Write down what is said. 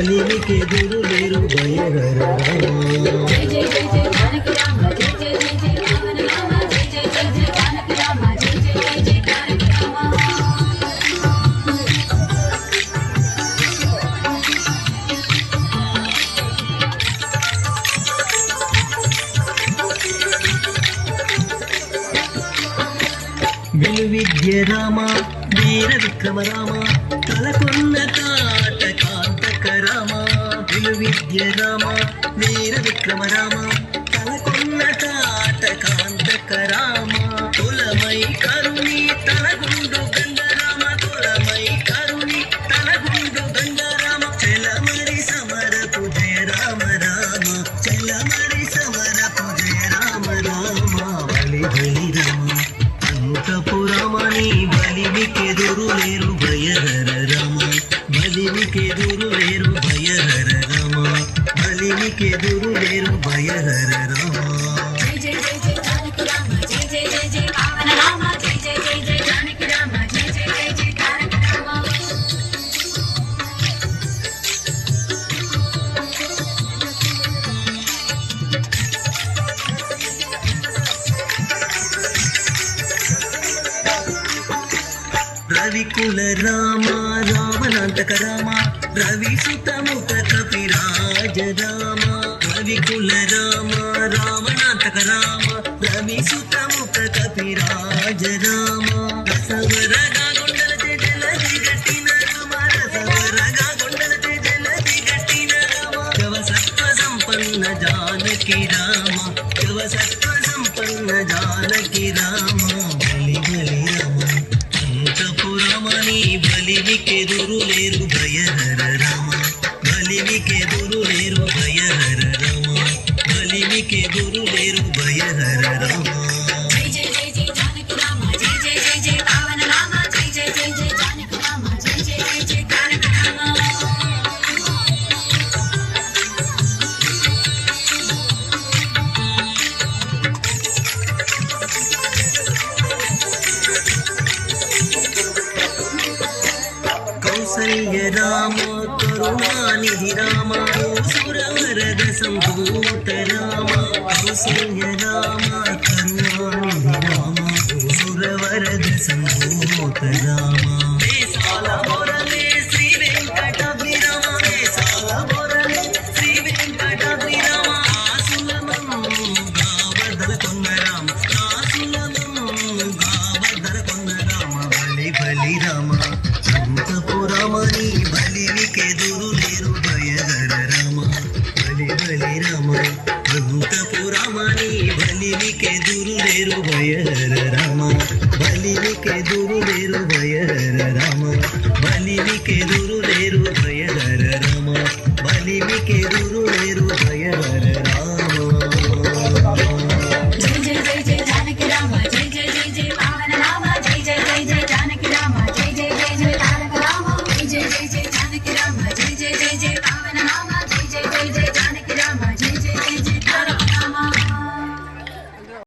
బలిమికెదురు లేరు భయహర రామ. జయ జయ జయ జయ జానకి రామ జయ జయ జయ జయ రావణ రామ జయ జయ జయ జయ జానకి రామ జయ జయ జయ జయ జానకి రామ. విలువిద్య రామ వీర విక్రమ రామ తలకొన్న తాట కాంతక రామ. విలువిద్య రామ వీర విక్రమ రామ తలకొన్న తాట కాంతక రామ. కులమై కరుణి తలగుండు గంగరామ కులమై కరుణి తలగుండు గంగరామ. చెలమరి సమరపు జయ రామ రామ చెలమరి సమరపు జయ రామ రామ. బలి బలి రామ అంతపురమని బలిమికెదురు లేరు భయహర రామ. బలిమికెదురు లేరు భయహర రామ బలిమికెదురు లేరు భయహర రామ. జయ జయ జయ జయ జానకి రామ జయ జయ జయ జయ రావణ రామ జయ జయ జయ జయ జానకి రామ జయ జయ జయ జయ తారక రామ. రవికుల రామ రావణాంతక రామ రవి సుతముఖ కపిరాజ రామ. రవికుల రామ రావణాంతక రామ రవి సుతముఖ కపిరాజ రామ. రసవరగా గుండల జలది గట్టిన రామ రసవరగా గుండల జలది గట్టిన రామ. శివ సత్వ సంపన్న జానకి రామ శివ సత్వ సంపన్న జానకి రామ. బలి బలి రామ అంతపురమని బలిమికెదురు లేరు భయహర రామ. బలిమికెదురు లేరు భయహర రామ బలిమికెదురు లేరు భయహర రామ. జయ జయ జయ జయ జానకి రామ జయ జయ జయ జయ రావణ రామ జయ జయ జయ జయ జానకి రామ జయ జయ జయ జయ తారక రామ. కౌసల్య రామ కరుణానిధి రామ సురవరద సంభూత రామ. కౌసల్య రామ కరుణానిధి రామ సురవరద సంభూత రామ. దేశాల బొరలే శ్రీ వెంకటాద్రి రామ దేశాల బొరలే శ్రీ వెంకటాద్రి రామ. ఆసులమంగా వదల కొన్న రామ ఆసులమంగా వదల కొన్న రామ. బలి బలి రామ అంతపురమని బలిమికెదురు